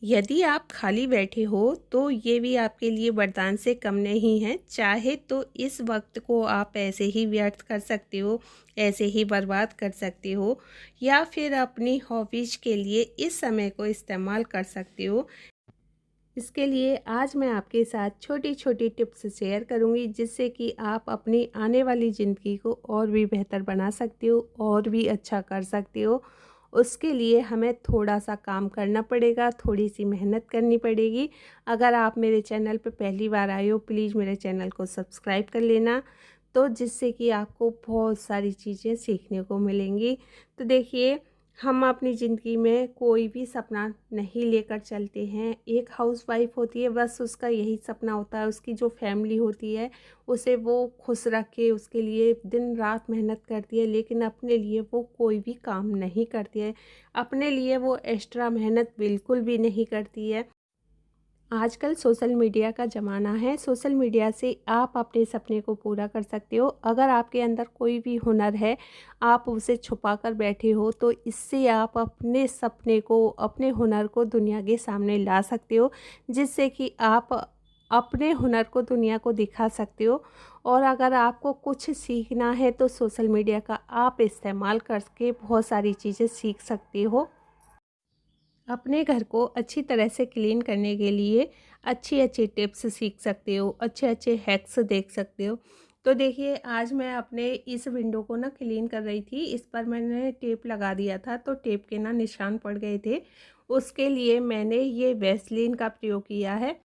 यदि आप खाली बैठे हो तो ये भी आपके लिए वरदान से कम नहीं है। चाहे तो इस वक्त को आप ऐसे ही व्यर्थ कर सकते हो, ऐसे ही बर्बाद कर सकते हो, या फिर अपनी हॉबीज के लिए इस समय को इस्तेमाल कर सकते हो। इसके लिए आज मैं आपके साथ छोटी छोटी टिप्स शेयर करूंगी, जिससे कि आप अपनी आने वाली ज़िंदगी को और भी बेहतर बना सकते हो और भी अच्छा कर सकते हो। उसके लिए हमें थोड़ा सा काम करना पड़ेगा, थोड़ी सी मेहनत करनी पड़ेगी। अगर आप मेरे चैनल पर पहली बार आए हो, प्लीज़ मेरे चैनल को सब्सक्राइब कर लेना, तो जिससे कि आपको बहुत सारी चीज़ें सीखने को मिलेंगी। तो देखिए, हम अपनी ज़िंदगी में कोई भी सपना नहीं लेकर चलते हैं। एक हाउसवाइफ होती है, बस उसका यही सपना होता है, उसकी जो फैमिली होती है उसे वो खुश रखे, उसके लिए दिन रात मेहनत करती है, लेकिन अपने लिए वो कोई भी काम नहीं करती है। अपने लिए वो एक्स्ट्रा मेहनत बिल्कुल भी नहीं करती है। आजकल सोशल मीडिया का ज़माना है। सोशल मीडिया से आप अपने सपने को पूरा कर सकते हो। अगर आपके अंदर कोई भी हुनर है, आप उसे छुपा कर बैठे हो, तो इससे आप अपने सपने को, अपने हुनर को दुनिया के सामने ला सकते हो, जिससे कि आप अपने हुनर को दुनिया को दिखा सकते हो। और अगर आपको कुछ सीखना है तो सोशल मीडिया का आप इस्तेमाल करके बहुत सारी चीज़ें सीख सकते हो। अपने घर को अच्छी तरह से क्लीन करने के लिए अच्छी अच्छी टिप्स सीख सकते हो, अच्छे अच्छे हैक्स देख सकते हो। तो देखिए, आज मैं अपने इस विंडो को ना क्लीन कर रही थी। इस पर मैंने टेप लगा दिया था, तो टेप के ना निशान पड़ गए थे। उसके लिए मैंने ये वैसलीन का प्रयोग किया है।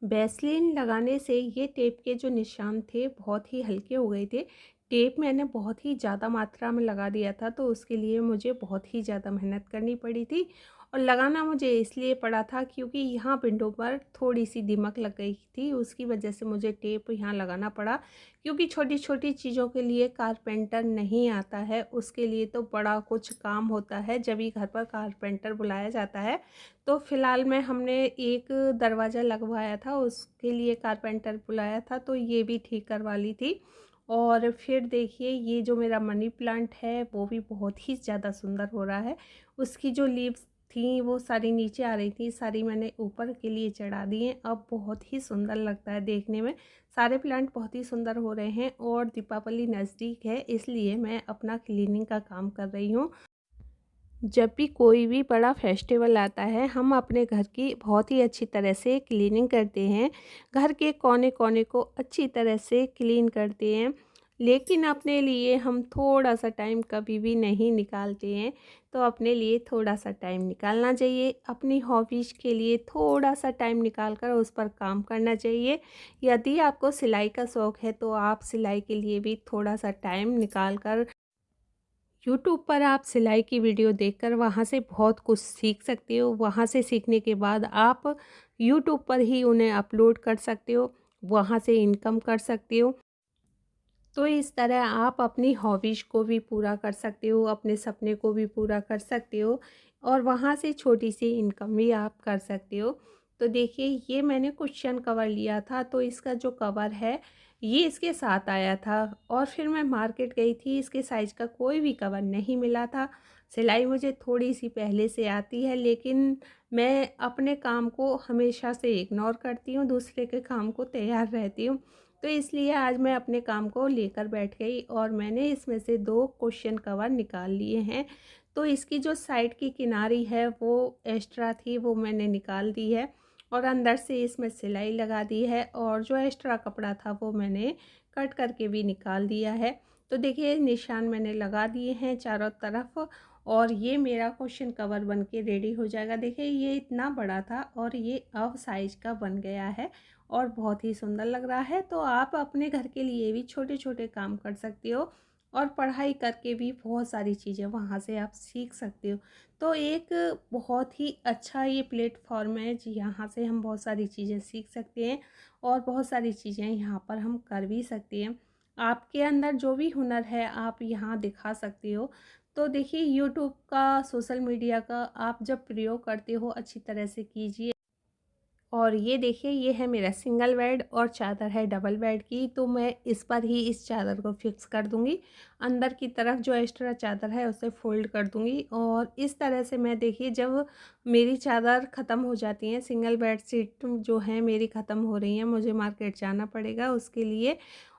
वैसलीन लगाने से ये टेप के जो निशान थे बहुत ही हल्के हो गए थे। टेप मैंने बहुत ही ज़्यादा मात्रा में लगा दिया था, तो उसके लिए मुझे बहुत ही ज़्यादा मेहनत करनी पड़ी थी। और लगाना मुझे इसलिए पड़ा था क्योंकि यहाँ विंडो पर थोड़ी सी दीमक लग गई थी, उसकी वजह से मुझे टेप यहाँ लगाना पड़ा। क्योंकि छोटी छोटी चीज़ों के लिए कारपेंटर नहीं आता है, उसके लिए तो बड़ा कुछ काम होता है, जब ही घर पर कारपेंटर बुलाया जाता है। तो फ़िलहाल में हमने एक दरवाज़ा लगवाया था, उसके लिए कारपेंटर बुलाया था, तो ये भी ठीक करवा ली थी। और फिर देखिए, ये जो मेरा मनी प्लांट है वो भी बहुत ही ज़्यादा सुंदर हो रहा है। उसकी जो लीव्स थी वो सारी नीचे आ रही थी, सारी मैंने ऊपर के लिए चढ़ा दी हैं। अब बहुत ही सुंदर लगता है देखने में। सारे प्लांट बहुत ही सुंदर हो रहे हैं और दीपावली नज़दीक है, इसलिए मैं अपना क्लीनिंग का काम कर रही हूँ। जब भी कोई भी बड़ा फेस्टिवल आता है, हम अपने घर की बहुत ही अच्छी तरह से क्लीनिंग करते हैं। घर के कोने-कोने को अच्छी तरह से क्लीन करते हैं। लेकिन अपने लिए हम थोड़ा-सा टाइम कभी भी नहीं निकालते हैं। तो अपने लिए थोड़ा-सा टाइम निकालना चाहिए। अपनी हॉबीज़ के लिए थोड़ा-सा टाइम निकाल कर उस पर काम करना चाहिए। यदि आपको सिलाई का शौक़ है, तो आप सिलाई के लिए भी थोड़ा-सा टाइम निकाल कर यूट्यूब पर आप सिलाई की वीडियो देखकर वहाँ से बहुत कुछ सीख सकते हो। वहाँ से सीखने के बाद आप यूट्यूब पर ही उन्हें अपलोड कर सकते हो, वहाँ से इनकम कर सकते हो। तो इस तरह आप अपनी हॉबीज़ को भी पूरा कर सकते हो, अपने सपने को भी पूरा कर सकते हो, और वहाँ से छोटी सी इनकम भी आप कर सकते हो। तो देखिए, ये मैंने कुशन कवर लिया था, तो इसका जो कवर है ये इसके साथ आया था। और फिर मैं मार्केट गई थी, इसके साइज़ का कोई भी कवर नहीं मिला था। सिलाई मुझे थोड़ी सी पहले से आती है, लेकिन मैं अपने काम को हमेशा से इग्नोर करती हूँ, दूसरे के काम को तैयार रहती हूँ। तो इसलिए आज मैं अपने काम को लेकर बैठ गई और मैंने इसमें से 2 कुशन कवर निकाल लिए हैं। तो इसकी जो साइड की किनारी है वो एक्स्ट्रा थी, वो मैंने निकाल दी है, और अंदर से इसमें सिलाई लगा दी है, और जो एक्स्ट्रा कपड़ा था वो मैंने कट करके भी निकाल दिया है। तो देखिए, निशान मैंने लगा दिए हैं चारों तरफ, और ये मेरा कुशन कवर बन के रेडी हो जाएगा। देखिए, ये इतना बड़ा था और ये अब साइज़ का बन गया है और बहुत ही सुंदर लग रहा है। तो आप अपने घर के लिए भी छोटे-छोटे काम कर सकते हो, और पढ़ाई करके भी बहुत सारी चीज़ें वहाँ से आप सीख सकते हो। तो एक बहुत ही अच्छा ये प्लेटफ़ॉर्म है जी, यहाँ से हम बहुत सारी चीज़ें सीख सकते हैं और बहुत सारी चीज़ें यहाँ पर हम कर भी सकते हैं। आपके अंदर जो भी हुनर है आप यहाँ दिखा सकते हो। तो देखिए, यूट्यूब का, सोशल मीडिया का आप जब प्रयोग करते हो अच्छी तरह से कीजिए। और ये देखिए, ये है मेरा सिंगल बेड और चादर है डबल बेड की, तो मैं इस पर ही इस चादर को फिक्स कर दूँगी। अंदर की तरफ जो एक्स्ट्रा चादर है उसे फ़ोल्ड कर दूँगी और इस तरह से मैं देखिए जब मेरी चादर ख़त्म हो जाती हैं, सिंगल बेड शीट जो है मेरी ख़त्म हो रही हैं, मुझे मार्केट जाना पड़ेगा उसके लिए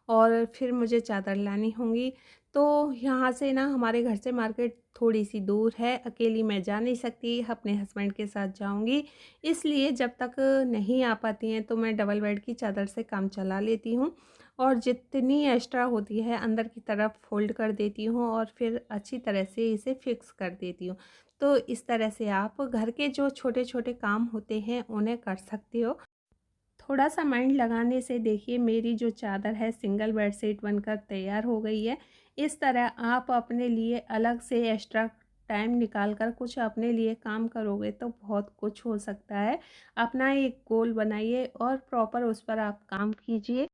और फिर मुझे चादर लानी होंगी। तो यहाँ से ना हमारे घर से मार्केट थोड़ी-सी दूर है, अकेली मैं जा नहीं सकती, अपने हस्बैंड के साथ जाऊँगी। इसलिए जब तक नहीं आ पाती हैं तो मैं डबल बेड की चादर से काम चला लेती हूँ और जितनी एक्स्ट्रा होती है अंदर की तरफ फ़ोल्ड कर देती हूँ और फिर अच्छी तरह से इसे फ़िक्स कर देती हूँ। तो इस तरह से आप घर के जो छोटे-छोटे काम होते हैं उन्हें कर सकते हो। थोड़ा-सा माइंड लगाने से देखिए मेरी जो चादर है सिंगल बेडशीट बनकर तैयार हो गई है। इस तरह आप अपने लिए अलग से एक्स्ट्रा टाइम निकाल कर कुछ अपने लिए काम करोगे तो बहुत कुछ हो सकता है। अपना एक गोल बनाइए और प्रॉपर उस पर आप काम कीजिए।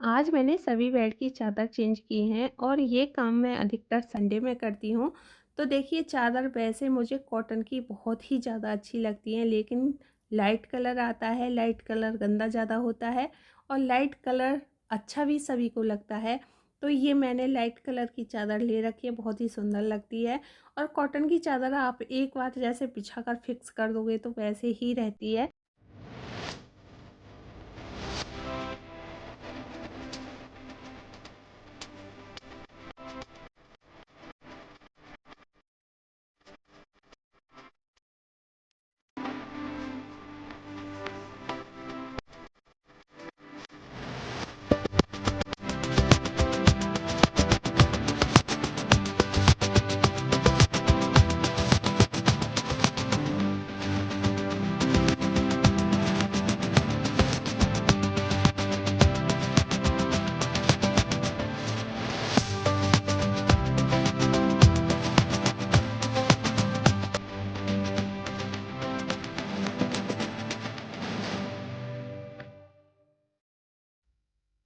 आज मैंने सभी बेड की चादर चेंज की हैं और ये काम मैं अधिकतर संडे में करती हूँ। तो देखिए चादर वैसे मुझे कॉटन की बहुत ही ज़्यादा अच्छी लगती हैं, लेकिन लाइट कलर आता है, लाइट कलर गंदा ज़्यादा होता है और लाइट कलर अच्छा भी सभी को लगता है। तो ये मैंने लाइट कलर की चादर ले रखी है, बहुत ही सुंदर लगती है। और कॉटन की चादर आप एक बार जैसे बिछा कर फिक्स कर दोगे तो वैसे ही रहती है।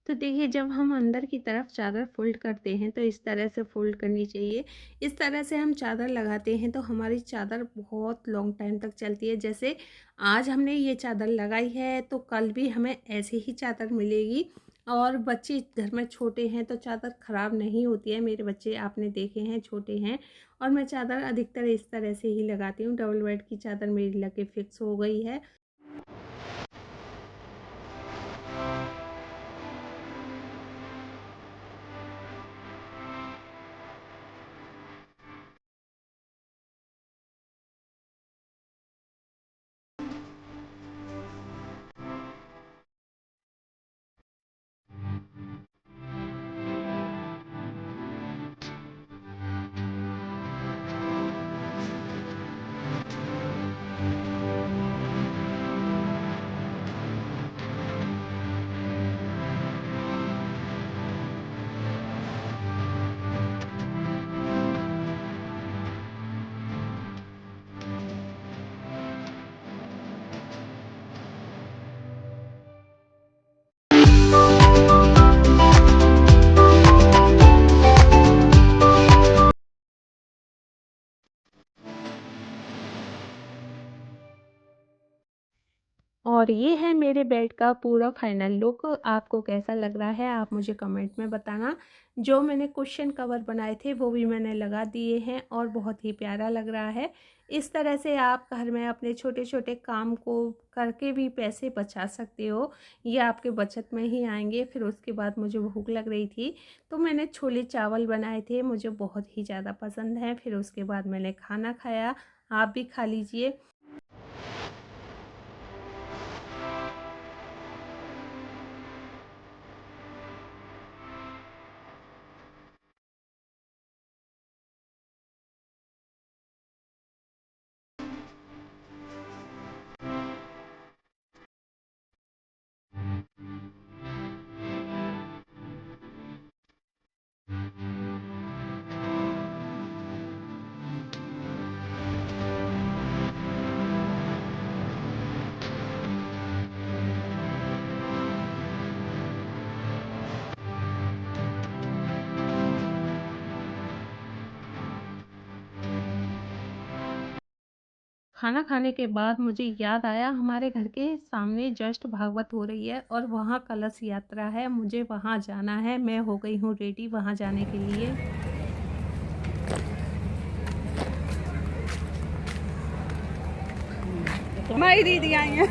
तो देखिए जब हम अंदर की तरफ चादर फ़ोल्ड करते हैं तो इस तरह से फ़ोल्ड करनी चाहिए। इस तरह से हम चादर लगाते हैं तो हमारी चादर बहुत लॉन्ग टाइम तक चलती है। जैसे आज हमने ये चादर लगाई है तो कल भी हमें ऐसे ही चादर मिलेगी। और बच्चे घर में छोटे हैं तो चादर ख़राब नहीं होती है। मेरे बच्चे आपने देखे हैं छोटे हैं और मैं चादर अधिकतर इस तरह से ही लगाती हूँ। डबल बेड की चादर मेरी लगे फ़िक्स हो गई है। और ये है मेरे बेड का पूरा फाइनल लुक। आपको कैसा लग रहा है आप मुझे कमेंट में बताना। जो मैंने कुशन कवर बनाए थे वो भी मैंने लगा दिए हैं और बहुत ही प्यारा लग रहा है। इस तरह से आप घर में अपने छोटे-छोटे काम को करके भी पैसे बचा सकते हो। ये आपके बचत में ही आएँगे। फिर उसके बाद मुझे भूख लग रही थी तो मैंने छोले चावल बनाए थे, मुझे बहुत ही ज़्यादा पसंद हैं। फिर उसके बाद मैंने खाना खाया। आप भी खा लीजिए। खाना खाने के बाद मुझे याद आया, हमारे घर के सामने जस्ट भागवत हो रही है और वहाँ कलश यात्रा है, मुझे वहाँ जाना है। मैं हो गई हूँ रेडी वहाँ जाने के लिए। हमारी दीदी आई हैं।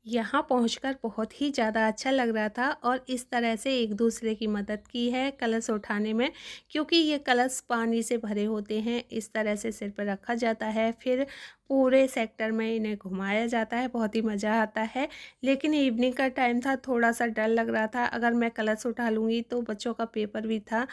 यहाँ पहुंचकर बहुत ही ज़्यादा अच्छा लग रहा था और इस तरह से एक दूसरे की मदद की है कलश उठाने में, क्योंकि ये कलश पानी से भरे होते हैं। इस तरह से सिर पर रखा जाता है, फिर पूरे सेक्टर में इन्हें घुमाया जाता है, बहुत ही मज़ा आता है। लेकिन इवनिंग का टाइम था, थोड़ा सा डर लग रहा था, अगर मैं कलश उठा लूँगी तो बच्चों का पेपर भी था।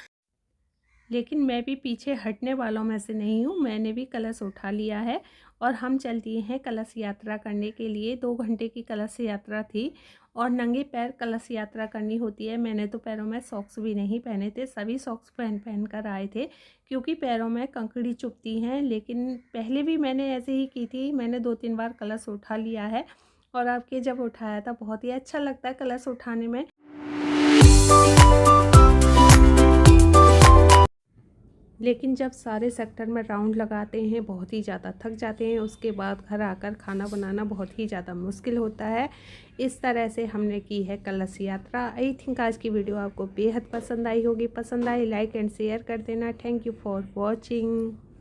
लेकिन मैं भी पीछे हटने वालों में से नहीं हूँ, मैंने भी कलश उठा लिया है और हम चल दिए हैं कलश यात्रा करने के लिए। 2 घंटे की कलश यात्रा थी और नंगे पैर कलश यात्रा करनी होती है। मैंने तो पैरों में सॉक्स भी नहीं पहने थे, सभी सॉक्स पहन कर आए थे क्योंकि पैरों में कंकड़ी चुभती हैं। लेकिन पहले भी मैंने ऐसे ही की थी, मैंने 2-3 बार कलश उठा लिया है और आपके जब उठाया था बहुत ही अच्छा लगता है कलश उठाने में। लेकिन जब सारे सेक्टर में राउंड लगाते हैं बहुत ही ज़्यादा थक जाते हैं, उसके बाद घर आकर खाना बनाना बहुत ही ज़्यादा मुश्किल होता है। इस तरह से हमने की है कलश यात्रा। आई थिंक आज की वीडियो आपको बेहद पसंद आई होगी। पसंद आई लाइक एंड शेयर कर देना। Thank you for watching.